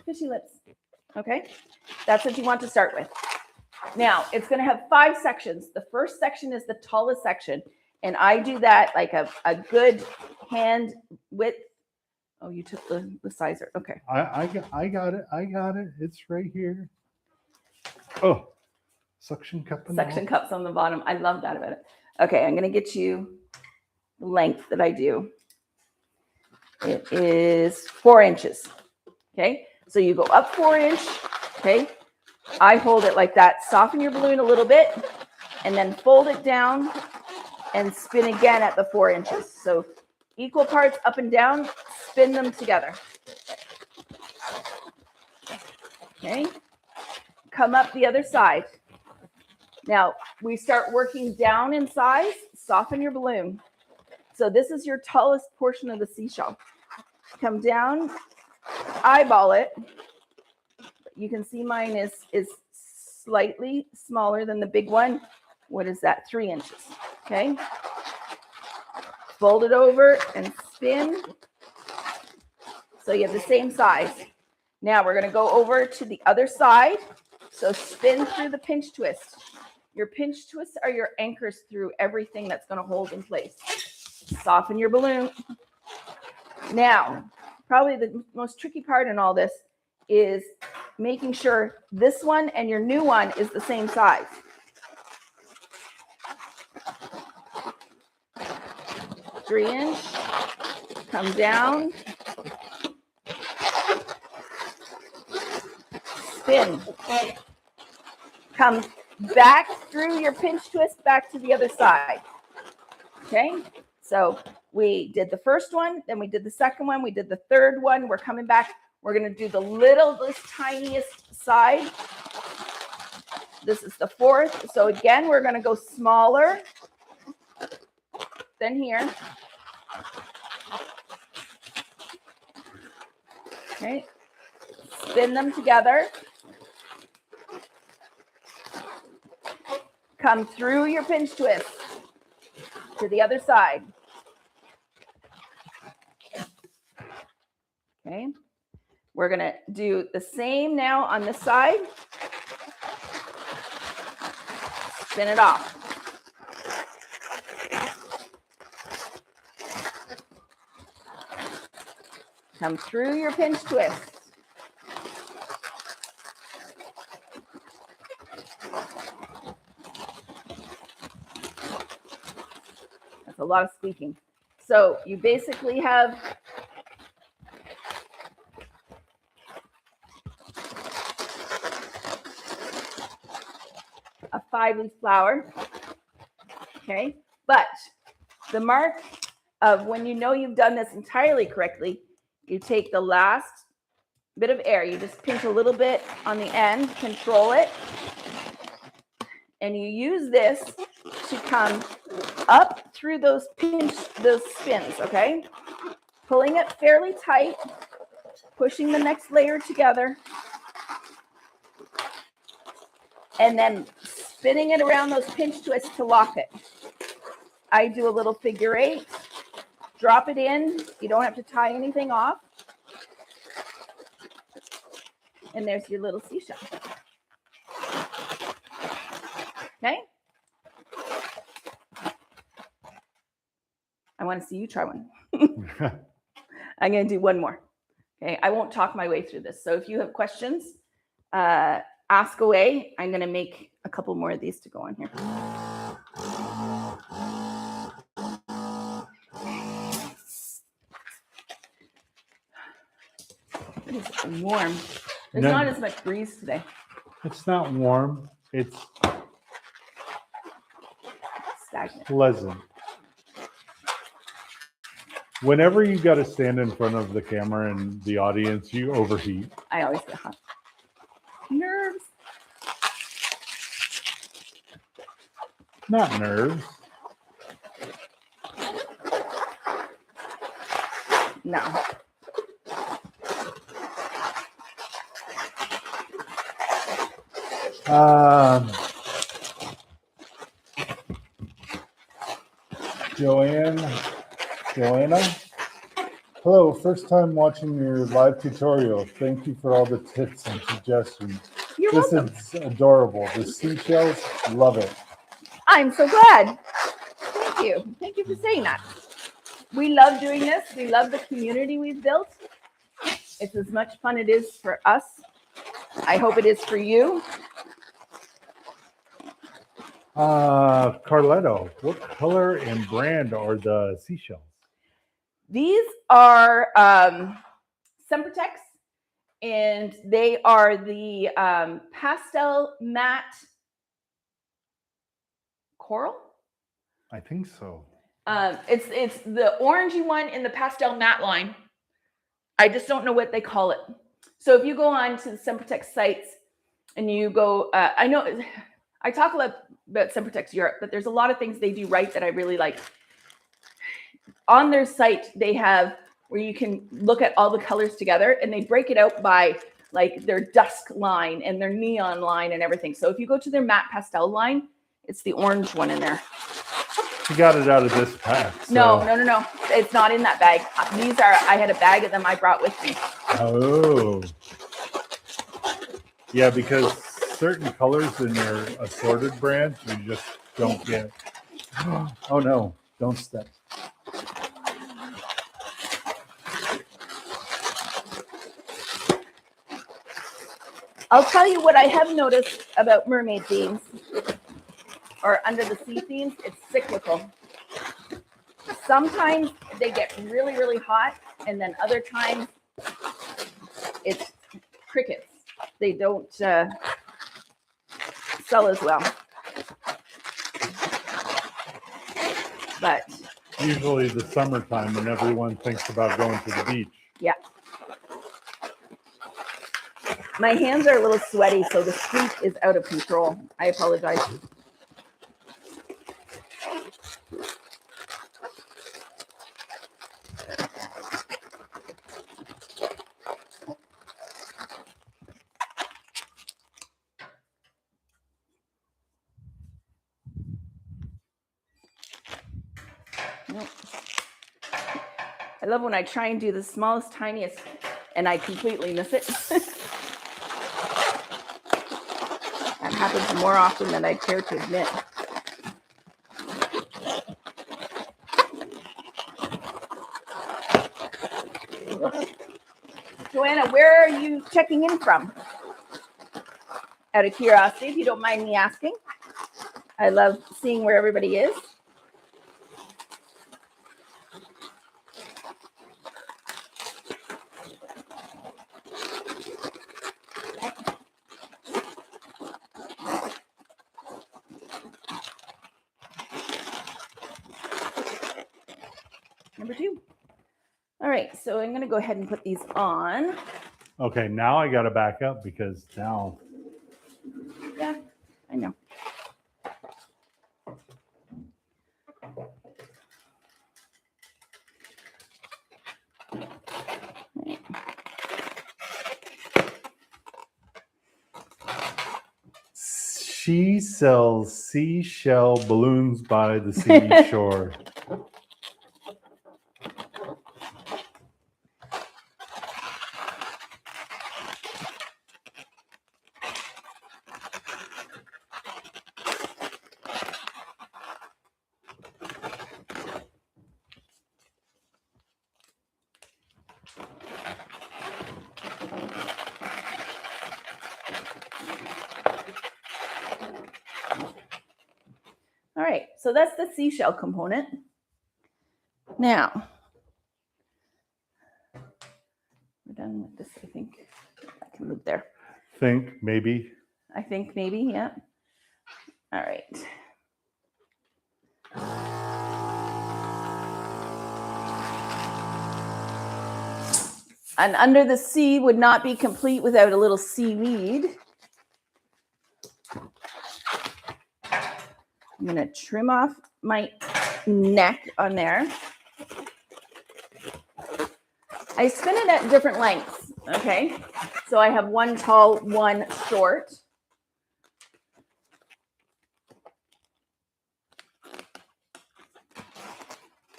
Fishy lips. Okay, that's what you want to start with. Now it's going to have 5 sections. The first section is the tallest section, and I do that like a good hand width. Oh, you took the sizer. Okay. I got it. It's right here. Oh, suction cup. Suction cups on the bottom. I love that about it. Okay, I'm going to get you the length that I do. It is 4 inches. Okay, so you go up 4 inch. Okay, I hold it like that. Soften your balloon a little bit, and then fold it down and spin again at the 4 inches. So equal parts up and down, spin them together. Okay, come up the other side. Now we start working down in size. Soften your balloon. So this is your tallest portion of the seashell. Come down, eyeball it. You can see mine is slightly smaller than the big one. What is that? 3 inches. Okay. Fold it over and spin. So you have the same size. Now we're going to go over to the other side. So spin through the pinch twist. Your pinch twists are your anchors through everything that's going to hold in place. Soften your balloon. Now, probably the most tricky part in all this is making sure this one and your new one is the same size. Three inch, come down, spin, come back through your pinch twist back to the other side. Okay, so we did the first one, then we did the second one, we did the third one. We're coming back. We're going to do the littlest, tiniest side. This is the fourth. So again, we're going to go smaller than here. Okay, spin them together. Come through your pinch twist to the other side. Okay, we're going to do the same now on this side. spin it off. Come through your pinch twist. That's a lot of squeaking. So you basically have a 5-leaf flower, okay? But the mark of when you know you've done this entirely correctly, you take the last bit of air, you just pinch a little bit on the end, control it, and you use this to come up through those spins, okay? Pulling it fairly tight, pushing the next layer together, and then spinning it around those pinch twists to lock it. I do a little figure 8, drop it in. You don't have to tie anything off. And there's your little seashell. Okay? I want to see you try one. I'm going to do one more. Okay, I won't talk my way through this. So if you have questions, ask away. I'm going to make a couple more of these to go on here. It's warm. There's not as much breeze today. It's not warm. It's stagnant. Pleasant. Whenever you got to stand in front of the camera and the audience, you overheat. I always get hot. Nerves. Not nerves. No. Joanna, hello, first time watching your live tutorial. Thank you for all the tips and suggestions. You're this welcome. is adorable. The seashells, love it. I'm so glad. Thank you. Thank you for saying that. We love doing this. We love the community we've built. It's as much fun it is for us. I hope it is for you. Carletto, what color and brand are the seashells? These are Sempertex, and they are the pastel matte coral. I think so. It's the orangey one in the pastel matte line. I just don't know what they call it. So if you go on to the Sempertex sites and you go, I know I talk a lot about Sempertex Europe, but there's a lot of things they do right that I really like. On their site, they have where you can look at all the colors together, and they break it out by like their dusk line and their neon line and everything. So if you go to their matte pastel line, it's the orange one in there. You got it out of this pack. So. No. It's not in that bag. These are, I had a bag of them I brought with me. Oh. Yeah, because certain colors in their assorted brands, you just don't get. Oh no, don't step. I'll tell you what I have noticed about mermaid themes or under the sea themes, it's cyclical. Sometimes they get really, really hot, and then other times it's crickets. They don't sell as well. But usually the summertime when everyone thinks about going to the beach. Yeah. My hands are a little sweaty, so the squeak is out of control. I apologize. I love when I try and do the smallest, tiniest, and I completely miss it. That happens more often than I care to admit. Joanna, where are you checking in from? Out of curiosity, if you don't mind me asking. I love seeing where everybody is. Number 2. All right, so I'm going to go ahead and put these on. Okay, now I got to back up because now. Yeah, I know. She sells seashell balloons by the seashore. All right, so that's the seashell component. Now, we're done with this, I think. I can move there. Think, maybe. I think maybe, yeah. All right. And under the sea would not be complete without a little seaweed. I'm going to trim off my neck on there. I spin it at different lengths, okay? So I have one tall, one short.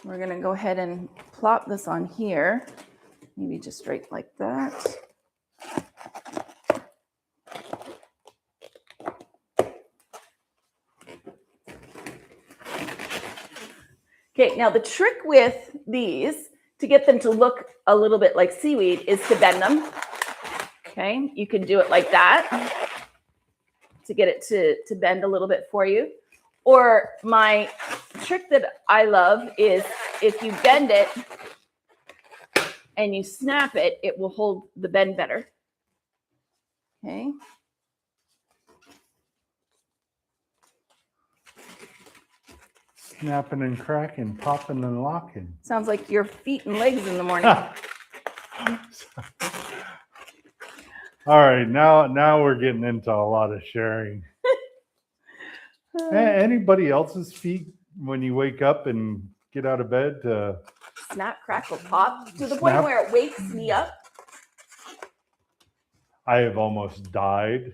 We're going to go ahead and plop this on here. Maybe just right like that. Okay, now the trick with these, to get them to look a little bit like seaweed, is to bend them. Okay, you can do it like that to get it to bend a little bit for you. Or my trick that I love is if you bend it and you snap it, it will hold the bend better. Okay. Snapping and cracking, popping and locking. Sounds like your feet and legs in the morning. All right, now we're getting into a lot of sharing. Anybody else's feet when you wake up and get out of bed? Snap, crackle, pop, to the point where it wakes me up. I have almost died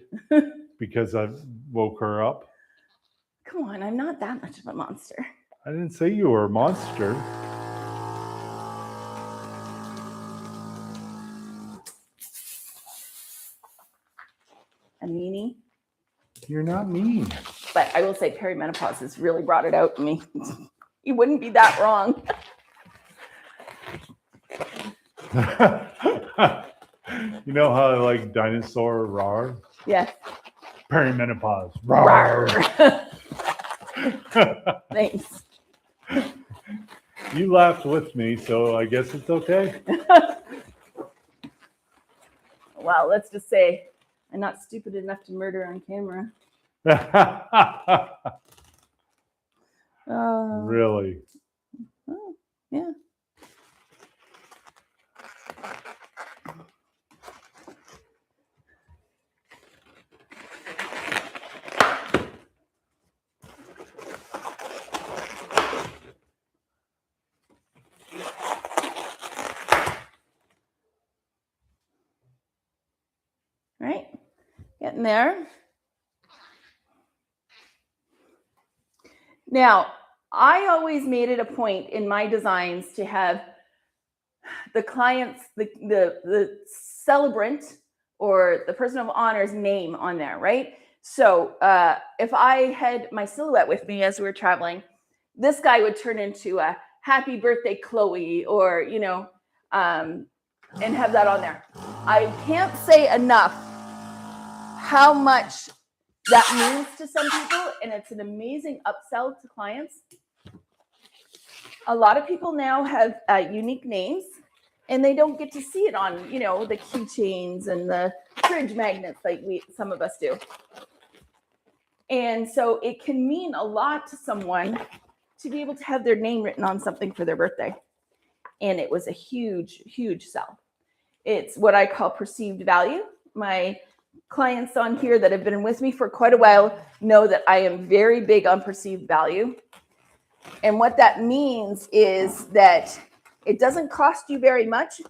because I woke her up. Come on, I'm not that much of a monster. I didn't say you were a monster. A meanie. You're not mean. But I will say perimenopause has really brought it out in me. You wouldn't be that wrong. You know how I like dinosaur roar? Yes. Perimenopause. Roar. Thanks. You laughed with me, so I guess it's okay. Well, let's just say I'm not stupid enough to murder on camera. Really? Oh, yeah. Right, getting there. Now, I always made it a point in my designs to have the client's, the celebrant or the person of honor's name on there, right? So if I had my silhouette with me as we were traveling, this guy would turn into a happy birthday, Chloe, or, you know, and have that on there. I can't say enough how much that means to some people, and it's an amazing upsell to clients. A lot of people now have unique names, and they don't get to see it on, you know, the keychains and the fridge magnets like some of us do. And so it can mean a lot to someone to be able to have their name written on something for their birthday. And it was a huge, huge sell. It's what I call perceived value. My clients on here that have been with me for quite a while know that I am very big on perceived value. And what that means is that it doesn't cost you very much,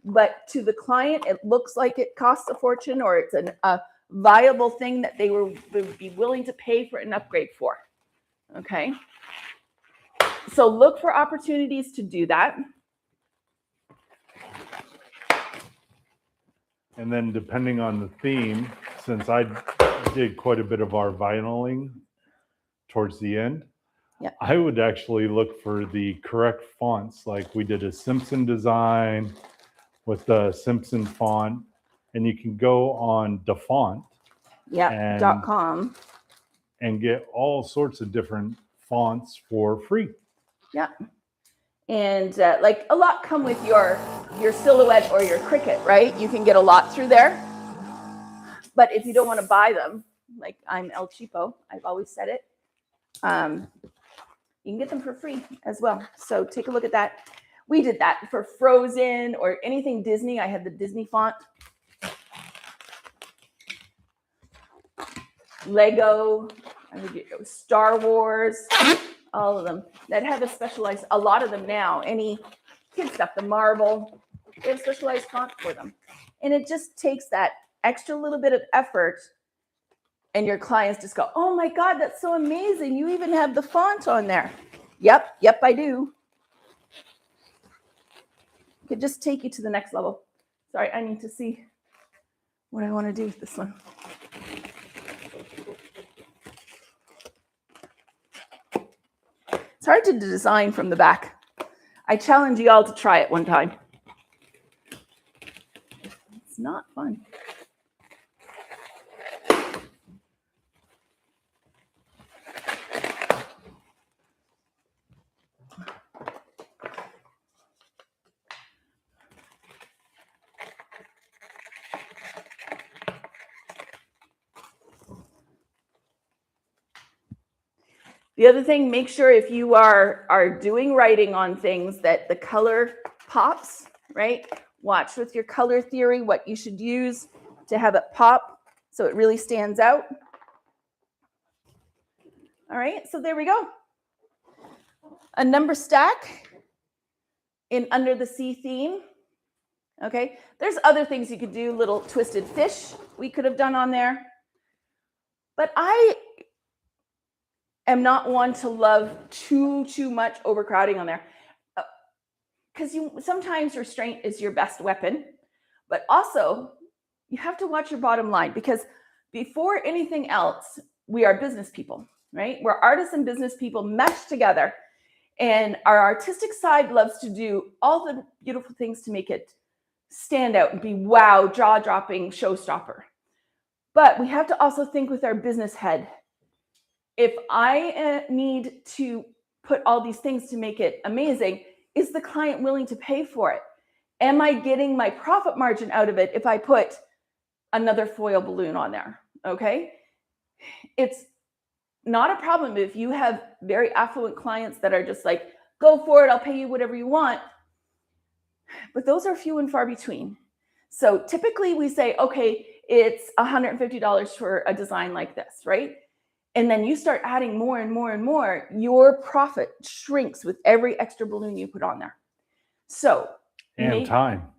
but to the client, it looks like it costs a fortune, or it's a viable thing that they would be willing to pay for an upgrade for. Okay. So look for opportunities to do that. And then depending on the theme, since I did quite a bit of our vinyling towards the end, Yep. I would actually look for the correct fonts. Like we did a Simpson design with the Simpson font, and you can go on the font. Yeah, .com. And get all sorts of different fonts for free. Yeah. And like a lot come with your silhouette or your Cricut, right? You can get a lot through there. But if you don't want to buy them, like I'm El Cheapo, I've always said it, you can get them for free as well. So take a look at that. We did that for Frozen or anything Disney. I had the Disney font. Lego, Star Wars, all of them that have a specialized, a lot of them now, any kid stuff, the Marvel, they have specialized font for them. And it just takes that extra little bit of effort, and your clients just go, oh my God, that's so amazing. You even have the font on there. Yep, I do. It could just take you to the next level. Sorry, I need to see what I want to do with this one. It's hard to design from the back. I challenge you all to try it one time. It's not fun. The other thing, make sure if you are doing writing on things that the color pops, right? Watch with your color theory what you should use to have it pop so it really stands out. All right, so there we go. A number stack in under the sea theme. Okay, there's other things you could do, little twisted fish we could have done on there. But I am not one to love too much overcrowding on there, because sometimes restraint is your best weapon, but also you have to watch your bottom line, because before anything else, we are business people, right? We're artists and business people meshed together, and our artistic side loves to do all the beautiful things to make it stand out and be wow, jaw-dropping, showstopper. But we have to also think with our business head. If I need to put all these things to make it amazing, is the client willing to pay for it? Am I getting my profit margin out of it if I put another foil balloon on there? Okay. It's not a problem if you have very affluent clients that are just like, go for it, I'll pay you whatever you want. But those are few and far between. So typically we say, okay, it's $150 for a design like this, right? And then you start adding more and more and more, your profit shrinks with every extra balloon you put on there. So, and time,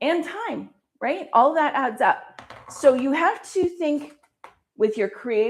right? All that adds up. So you have to think with your creative